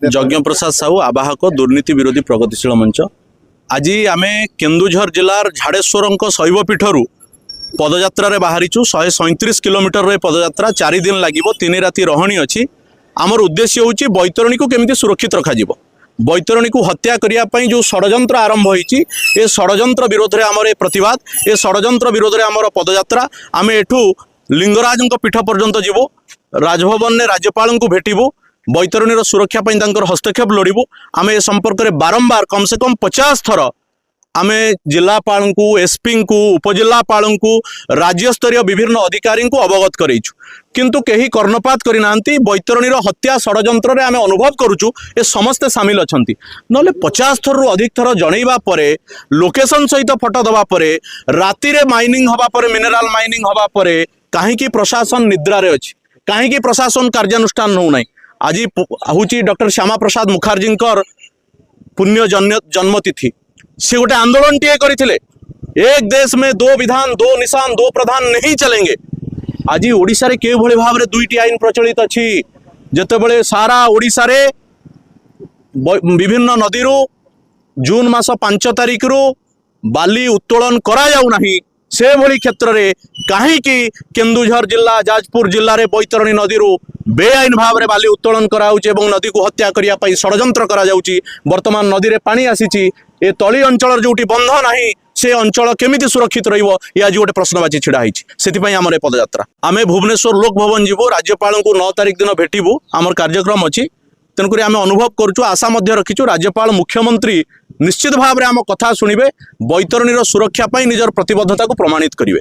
यज्ञ प्रसाद साहू आवाहक दुर्नीति विरोधी प्रगतिशील मंच आज आम केन्दुझर जिलार झाड़ेश्वर शैवपीठरू पदयात्रा बाहरीचु 137 किलोमीटर पदयात्रा 4 दिन लगे 3 राति रहणी अच्छी आमर उद्देश्य हूँ बैतरणी को केमिति सुरक्षित रखा बैतरणी को हत्या करने जो षड्यंत्र आरंभ होती षड्यंत्र विरोध में आमर प्रतिवाद ए षड्यंत्र विरोध में आमर पदयात्रा आम एठू लिंगराज पीठ पर्यंत जीवु राजभवन में राज्यपाल को भेटबू बैतरणीर सुरक्षा हस्तक्षेप लोड़ू आम ए संपर्क में बारंबार कम से कम 50 थर आम जिलापाल को एसपी को उपजिलापाल को राज्यस्तरीय विभिन्न अधिकारी को अवगत करेचु किंतु कहीं कर्णपात करना बैतरणीर हत्या षड्यंत्र में आम अनुभव करुचु ए समस्ते सामिल अच्छा ना 50 थर अधिक थर जनइबा परे लोकेशन सहित फोटो दवा परे राति रे माइनिंग हवा परे मिनेराल माइनिंग हवा परे कहीं प्रशासन निद्रा रे अछि कहीं प्रशासन कार्यानुष्ठान नौ ना आज हूँ डॉक्टर श्यामा प्रसाद मुखर्जी पुण्य जन्मतिथि से गोटे आंदोलन टे करते एक देश में 2 विधान 2 निशान 2 प्रधान नहीं चलेंगे। आज ओडिशा रे के भली भाव में 2टी आईन प्रचलित अच्छी जितेबले सारा ओडिशा रे विभिन्न नदी जून मास 5 तारिख रु बाली उत्तोलन करा जाऊ नहीं से भली क्षेत्र में कहीं केन्दुझर जिला जाजपुर जिले में बैतरणी नदी बेआईन भाव में बाली उत्तोलन कराऊँच नदी को हत्या करने षड्यंत्र करा वर्तमान नदी में पानी आसी ए तली अंचल जो बंध ना से अंचल केमिति सुरक्षित रही आज गोटे प्रश्नवाची छिड़ा होती आम पदयात्रा आम भुवनेश्वर लोक भवन जीवु राज्यपाल को 9 तारिख दिन भेटबू आमर कार्यक्रम अच्छी तेणुक आम अनुभव करुचु आशा रखीचु राज्यपाल मुख्यमंत्री निश्चित भाव में आम कथा शुणिबे बैतरणीर सुरक्षा निजर प्रतिबद्धता को प्रमाणित करेंगे।